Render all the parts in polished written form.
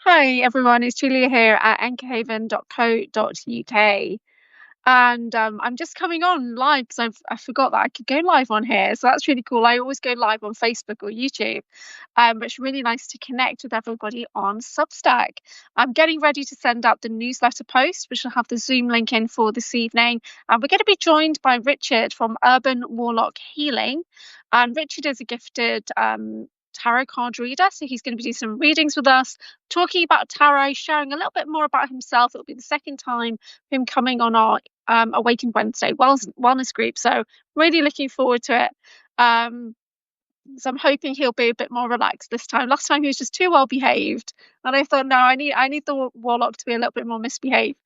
Hi everyone, it's Julia here at Anchorhaven.co.uk. And I'm just coming on live because I forgot that I could go live on here. So that's really cool. I always go live on Facebook or YouTube. But it's really nice to connect with everybody on Substack. I'm getting ready to send out the newsletter post, which will have the Zoom link in for this evening. And we're going to be joined by Richard from Urban Warlock Healing. And Richard is a gifted tarot card reader. So he's going to be doing some readings with us, talking about tarot, sharing a little bit more about himself. It'll be the second time him coming on our Awakened Wednesday wellness group. So really looking forward to it. So I'm hoping he'll be a bit more relaxed this time. Last time he was just too well behaved, and I thought, no, I need the warlock to be a little bit more misbehaved.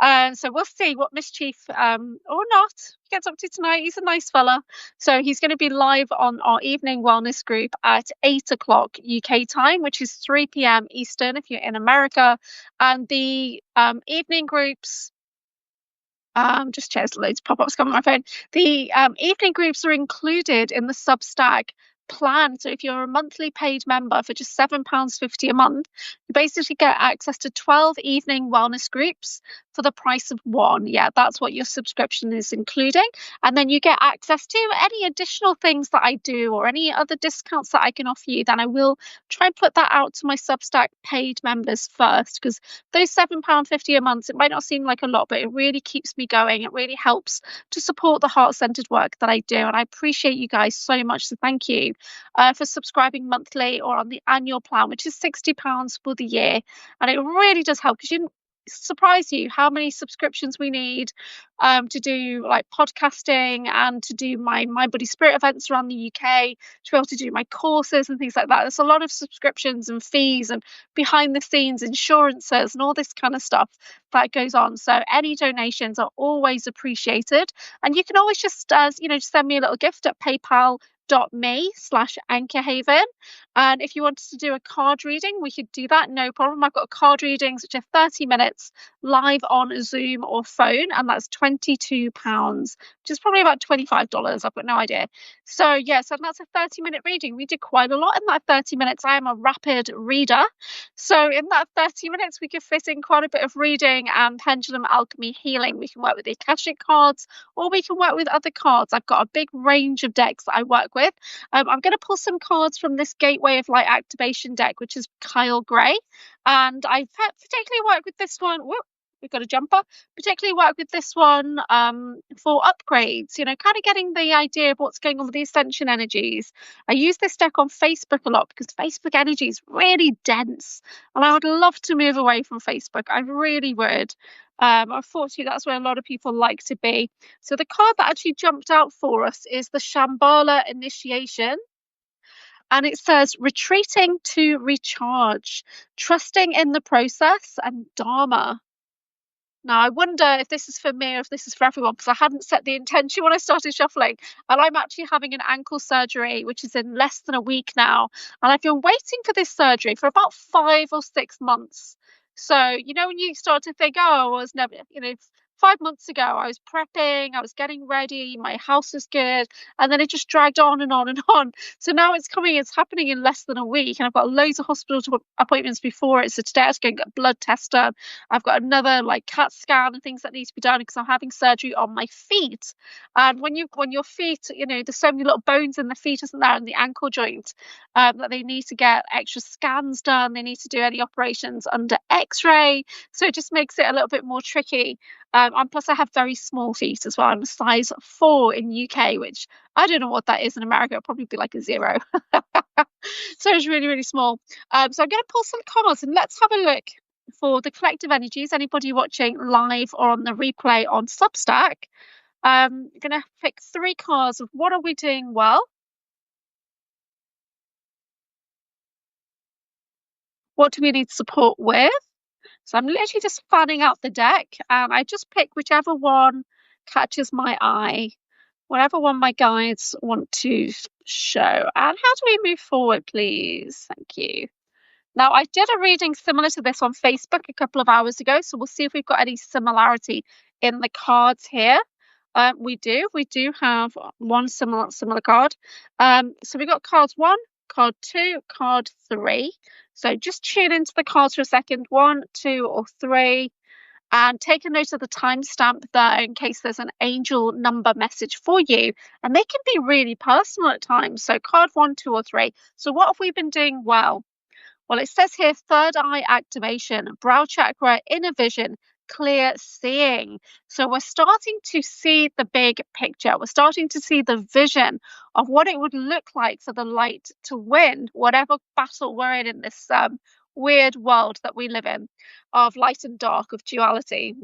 So we'll see what mischief or not he gets up to tonight. He's a nice fella. So he's going to be live on our evening wellness group at 8 o'clock UK time, which is 3 p.m. Eastern if you're in America. And the evening groups. Just check, there's loads of pop-ups coming on my phone. The evening groups are included in the Substack plan. So if you're a monthly paid member for just £7.50 a month, you basically get access to 12 evening wellness groups for the price of one. Yeah, that's what your subscription is including. And then you get access to any additional things that I do or any other discounts that I can offer you. Then I will try and put that out to my Substack paid members first, because those £7.50 a month, it might not seem like a lot, but it really keeps me going. It really helps to support the heart-centered work that I do, and I appreciate you guys so much. So thank you for subscribing monthly or on the annual plan, which is £60 for the year, and it really does help, because you surprise you how many subscriptions we need to do like podcasting and to do my Body Spirit events around the UK, to be able to do my courses and things like that. There's a lot of subscriptions and fees and behind the scenes insurances and all this kind of stuff that goes on. So any donations are always appreciated, and you can always just just send me a little gift at paypal.me/Anchorhaven. And if you wanted to do a card reading, we could do that, no problem. I've got card readings which are 30 minutes live on Zoom or phone, and that's £22, which is probably about $25. I've got no idea. So yes, and that's a 30-minute reading. We did quite a lot in that 30 minutes. I am a rapid reader, so in that 30 minutes we could fit in quite a bit of reading and pendulum alchemy healing. We can work with the Akashic cards, or we can work with other cards. I've got a big range of decks that I work with. I'm going to pull some cards from this Gateway of Light activation deck, which is Kyle Gray, and I particularly work with this one. Whoop, we've got a jumper. Particularly work with this one for upgrades, kind of getting the idea of what's going on with the ascension energies. I use this deck on Facebook a lot because Facebook energy is really dense, and I would love to move away from Facebook. I really would. Unfortunately, that's where a lot of people like to be. So the card that actually jumped out for us is the Shambhala Initiation. And it says, retreating to recharge, trusting in the process, and Dharma. Now, I wonder if this is for me or if this is for everyone, because I hadn't set the intention when I started shuffling. And I'm actually having an ankle surgery, which is in less than a week now. And I've been waiting for this surgery for about 5 or 6 months. So, when you start to think, oh, I was never, 5 months ago, I was prepping, I was getting ready, my house was good, and then it just dragged on and on and on. So now it's happening in less than a week, and I've got loads of hospital appointments before it. So today I was going to get a blood test done. I've got another CAT scan and things that need to be done because I'm having surgery on my feet. And when your feet, there's so many little bones in the feet, isn't there, in the ankle joint, that they need to get extra scans done. They need to do any operations under X-ray. So it just makes it a little bit more tricky. And plus I have very small feet as well. I'm a size 4 in UK, which I don't know what that is in America. It'll probably be like a 0. So it's really, really small. So I'm going to pull some cards and let's have a look for the collective energies. Anybody watching live or on the replay on Substack, I'm going to pick 3 cards of what are we doing well? What do we need support with? So I'm literally just fanning out the deck, and I just pick whichever one catches my eye, whatever one my guides want to show. And how do we move forward, please? Thank you. Now, I did a reading similar to this on Facebook a couple of hours ago, so we'll see if we've got any similarity in the cards here. We do have one similar card. So we got cards 1, card 2, card 3. So just tune into the cards for a second, 1, 2, or 3, and take a note of the timestamp there in case there's an angel number message for you. And they can be really personal at times. So card 1, 2, or 3. So what have we been doing well? Well, it says here third eye activation, brow chakra, inner vision, clear seeing. So we're starting to see the big picture. We're starting to see the vision of what it would look like for the light to win whatever battle we're in this weird world that we live in, of light and dark, of duality,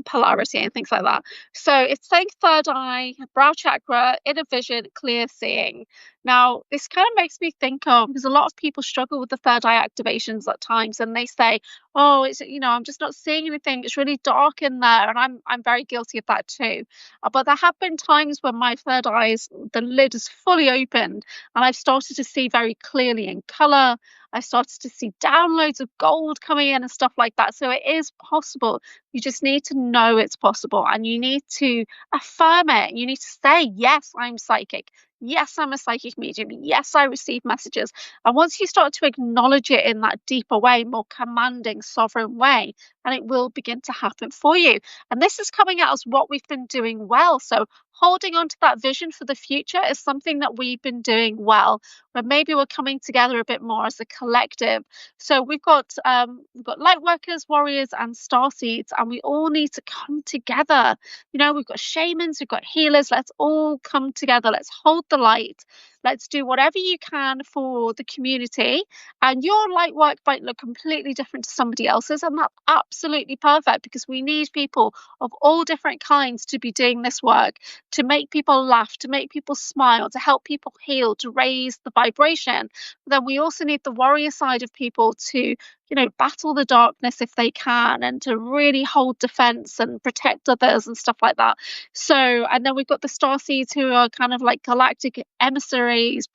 polarity, and things like that. So it's saying third eye, brow chakra, inner vision, clear seeing. Now, this kind of makes me think of, because a lot of people struggle with the third eye activations at times, and they say, "Oh, it's, I'm just not seeing anything. It's really dark in there," and I'm very guilty of that too. But there have been times when my third eyes, the lid is fully opened, and I've started to see very clearly in color. I started to see downloads of gold coming in and stuff like that. So it is possible. You just need to know it's possible, and you need to affirm it. You need to say, "Yes, I'm psychic. Yes, I'm a psychic medium. Yes, I receive messages." And once you start to acknowledge it in that deeper way, more commanding, sovereign way, and it will begin to happen for you. And this is coming out as what we've been doing well. So holding on to that vision for the future is something that we've been doing well, but maybe we're coming together a bit more as a collective. So we've got light workers, warriors, and star seeds, and we all need to come together. We've got shamans, we've got healers. Let's all come together. Let's hold the light. Let's do whatever you can for the community. And your light work might look completely different to somebody else's, and that's absolutely perfect, because we need people of all different kinds to be doing this work, to make people laugh, to make people smile, to help people heal, to raise the vibration. But then we also need the warrior side of people to battle the darkness if they can, and to really hold defense and protect others and stuff like that. So, and then we've got the star seeds, who are kind of like galactic emissaries,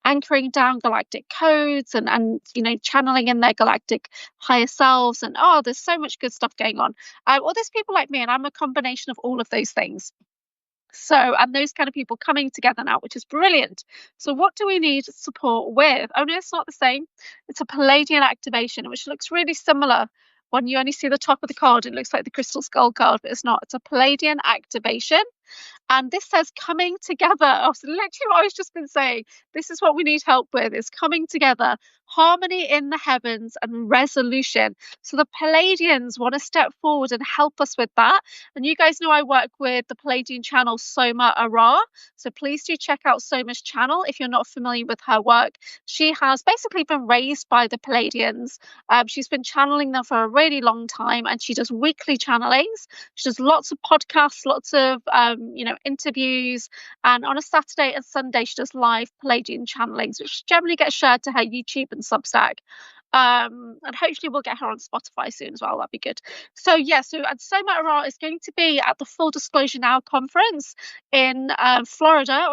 anchoring down galactic codes, and channeling in their galactic higher selves. And there's so much good stuff going on. There's people like me, and I'm a combination of all of those things. So, and those kind of people coming together now, which is brilliant. So what do we need support with? Oh no, it's not the same. It's a Palladian activation, which looks really similar. When you only see the top of the card, it looks like the Crystal Skull card, but it's not. It's a Palladian activation. And this says coming together. Oh, so literally what I was just been saying. This is what we need help with, is coming together, harmony in the heavens, and resolution. So the Palladians want to step forward and help us with that. And you guys know I work with the Palladian channel Soma Ara. So please do check out Soma's channel if you're not familiar with her work. She has basically been raised by the Palladians. She's been channeling them for a really long time, and she does weekly channelings. She does lots of podcasts, lots of interviews, and on a Saturday and Sunday she does live Palladian channelings, which generally get shared to her YouTube and Substack. And hopefully we'll get her on Spotify soon as well. That'd be good. So and Soma Ara is going to be at the Full Disclosure Now conference in Florida.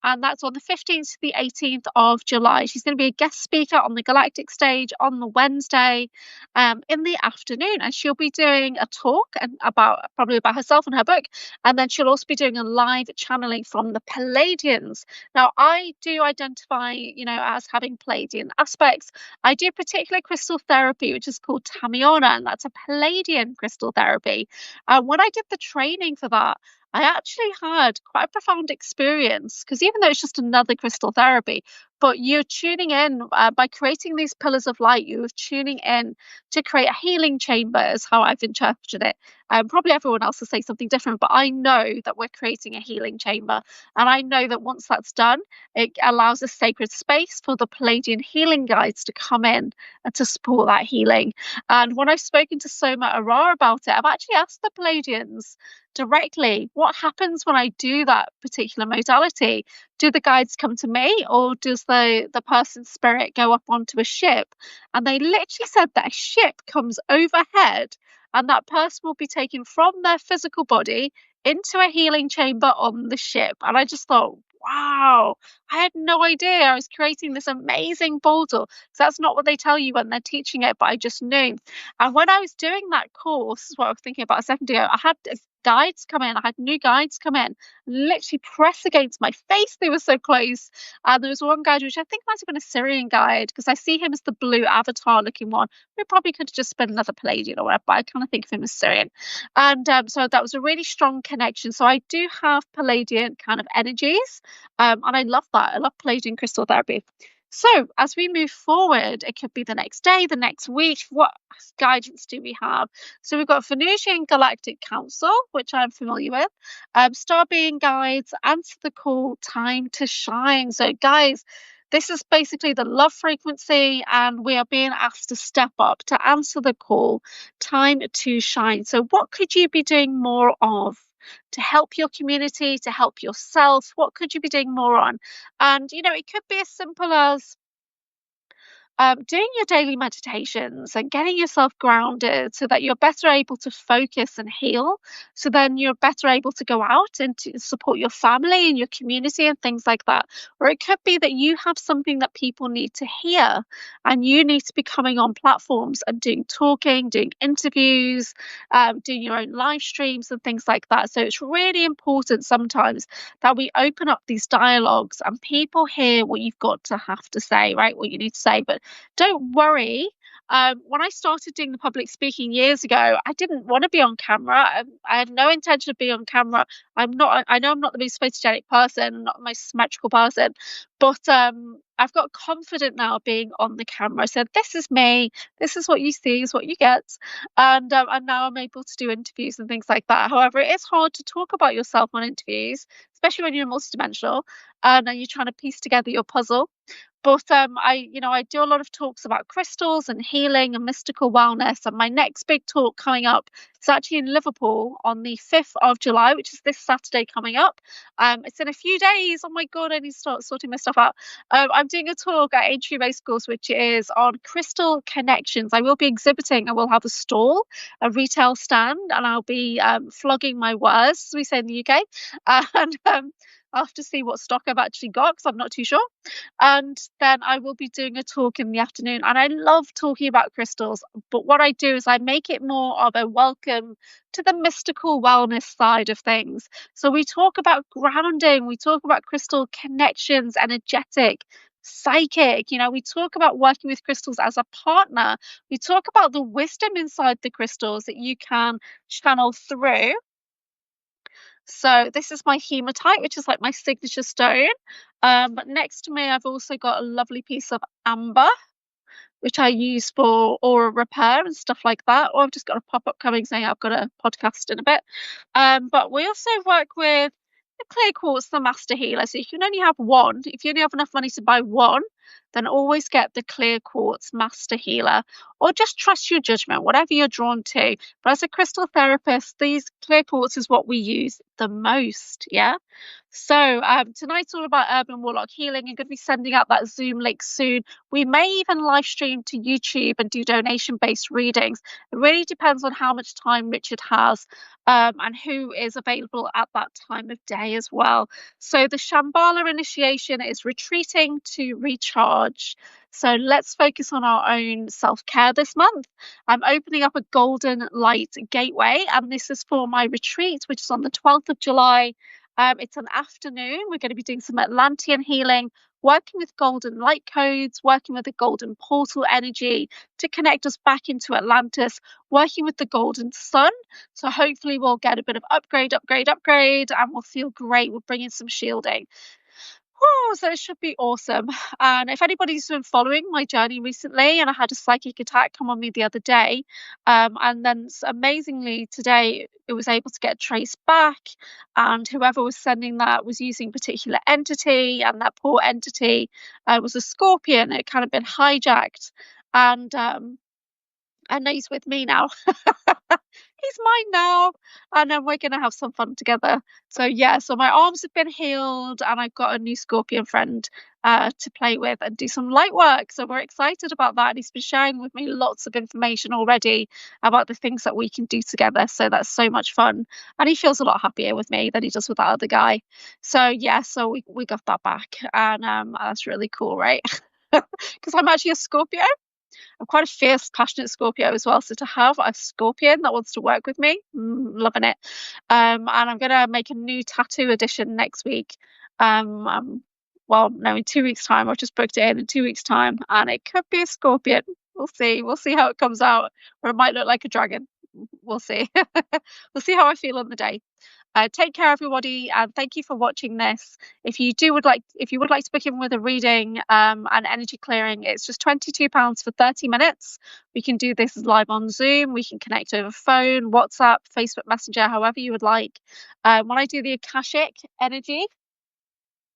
And that's on the 15th to the 18th of July. She's going to be a guest speaker on the Galactic stage on the Wednesday in the afternoon. And she'll be doing a talk probably about herself and her book. And then she'll also be doing a live channeling from the Palladians. Now, I do identify, as having Palladian aspects. I do particular crystal therapy, which is called Tamiana, and that's a Palladian crystal therapy. When I did the training for that, I actually had quite a profound experience, because even though it's just another crystal therapy, but you're tuning in by creating these pillars of light, you're tuning in to create a healing chamber, is how I've interpreted it. Probably everyone else will say something different, but I know that we're creating a healing chamber. And I know that once that's done, it allows a sacred space for the Palladian healing guides to come in and to support that healing. And when I've spoken to Soma Ara about it, I've actually asked the Palladians directly, what happens when I do that particular modality? Do the guides come to me, or does the person's spirit go up onto a ship? And they literally said that a ship comes overhead, and that person will be taken from their physical body into a healing chamber on the ship. And I just thought, wow, I had no idea I was creating this amazing portal. So that's not what they tell you when they're teaching it, but I just knew. And when I was doing that course, this is what I was thinking about a second ago, I had guides come in. I had new guides come in, literally press against my face. They were so close. And there was one guide which I think might have been a Syrian guide because I see him as the blue avatar looking one. We probably could have just been another Palladian or whatever, but I kind of think of him as Syrian. And so that was a really strong connection. So I do have Palladian kind of energies, and I love that. I love Palladian crystal therapy. So as we move forward, it could be the next day, the next week. What guidance do we have? So we've got Venusian Galactic Council, which I'm familiar with, Star Being Guides, Answer the Call, Time to Shine. So guys, this is basically the love frequency, and we are being asked to step up, to answer the call, time to shine. So what could you be doing more of to help your community, to help yourself? What could you be doing more on? And, it could be as simple as doing your daily meditations and getting yourself grounded so that you're better able to focus and heal. So then you're better able to go out and to support your family and your community and things like that. Or it could be that you have something that people need to hear and you need to be coming on platforms and doing talking, doing interviews, doing your own live streams and things like that. So it's really important sometimes that we open up these dialogues and people hear what you've got to have to say, right? What you need to say. But don't worry. When I started doing the public speaking years ago, I didn't want to be on camera. I had no intention of being on camera. I know I'm not the most photogenic person, not the most symmetrical person, but I've got confident now being on the camera. So this is me. This is what you see, is what you get. And now I'm able to do interviews and things like that. However, it is hard to talk about yourself on interviews, especially when you're multidimensional and you're trying to piece together your puzzle. But I do a lot of talks about crystals and healing and mystical wellness. And my next big talk coming up is actually in Liverpool on the 5th of July, which is this Saturday coming up. It's in a few days. Oh my God, I need to start sorting my stuff out. I'm doing a talk at Anchorhaven Alchemy, which is on crystal connections. I will be exhibiting. I will have a stall, a retail stand, and I'll be flogging my wares, as we say in the UK. And I'll have to see what stock I've actually got because I'm not too sure. And then I will be doing a talk in the afternoon. And I love talking about crystals, but what I do is I make it more of a welcome to the mystical wellness side of things. So we talk about grounding, we talk about crystal connections, energetic, psychic. We talk about working with crystals as a partner. We talk about the wisdom inside the crystals that you can channel through. So this is my hematite, which is like my signature stone. But next to me, I've also got a lovely piece of amber, which I use for aura repair and stuff like that. Or I've just got a pop-up coming saying I've got a podcast in a bit. But we also work with the clear quartz, the master healer. So you can only have one. If you only have enough money to buy one, then always get the clear quartz master healer, or just trust your judgment, whatever you're drawn to. But as a crystal therapist, these clear quartz is what we use the most. Yeah. So tonight's all about urban warlock healing. I'm going to be sending out that Zoom link soon. We may even live stream to YouTube and do donation-based readings. It really depends on how much time Richard has and who is available at that time of day as well. So the Shambhala initiation is retreating to recharge. So let's focus on our own self-care this month. I'm opening up a golden light gateway, and this is for my retreat, which is on the 12th of July. It's an afternoon. We're going to be doing some Atlantean healing, working with golden light codes, working with the golden portal energy to connect us back into Atlantis, working with the golden sun. So hopefully we'll get a bit of upgrade, and we'll feel great. We'll bring in some shielding. So it should be awesome. And if anybody's been following my journey recently, and I had a psychic attack come on me the other day, and then amazingly today it was able to get traced back, and whoever was sending that was using a particular entity, and that poor entity was a scorpion. It kind of been hijacked, and I know he's with me now. He's mine now, and then we're gonna have some fun together. So yeah, so my arms have been healed, and I've got a new scorpion friend to play with and do some light work. So we're excited about that. And he's been sharing with me lots of information already about the things that we can do together. So that's so much fun, and he feels a lot happier with me than he does with that other guy. So yeah, so we got that back, and that's really cool, right? Because I'm actually a Scorpio. I'm quite a fierce, passionate Scorpio as well. So to have a Scorpion that wants to work with me, loving it. And I'm gonna make a new tattoo edition next week. Well, no, in 2 weeks' time. I've just booked it in 2 weeks' time, and it could be a scorpion. We'll see. We'll see how it comes out, or it might look like a dragon. We'll see. We'll see how I feel on the day. Take care, everybody, and thank you for watching this. If you would like to book in with a reading and energy clearing, it's just £22 for 30 minutes. We can do this live on Zoom. We can connect over phone, WhatsApp, Facebook Messenger, however you would like. When I do the Akashic energy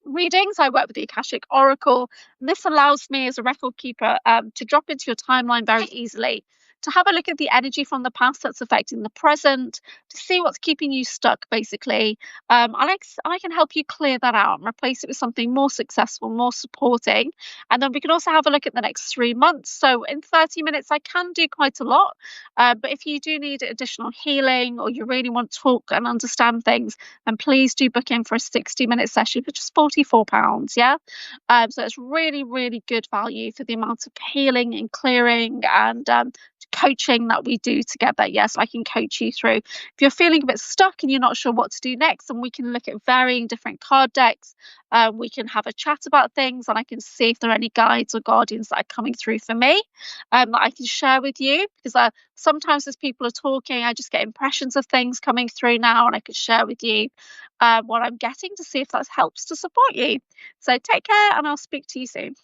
readings, I work with the Akashic Oracle, and this allows me as a record keeper to drop into your timeline very easily, to have a look at the energy from the past that's affecting the present, to see what's keeping you stuck, basically. I can help you clear that out and replace it with something more successful, more supporting. And then we can also have a look at the next 3 months. So in 30 minutes, I can do quite a lot. But if you do need additional healing, or you really want to talk and understand things, then please do book in for a 60-minute session for just £44. Yeah. So it's really, really good value for the amount of healing and clearing and coaching that we do together. Yes, I can coach you through. If you're feeling a bit stuck and you're not sure what to do next, then we can look at varying different card decks. We can have a chat about things, and I can see if there are any guides or guardians that are coming through for me that I can share with you. Because sometimes as people are talking, I just get impressions of things coming through now, and I could share with you what I'm getting to see if that helps to support you. So take care, and I'll speak to you soon.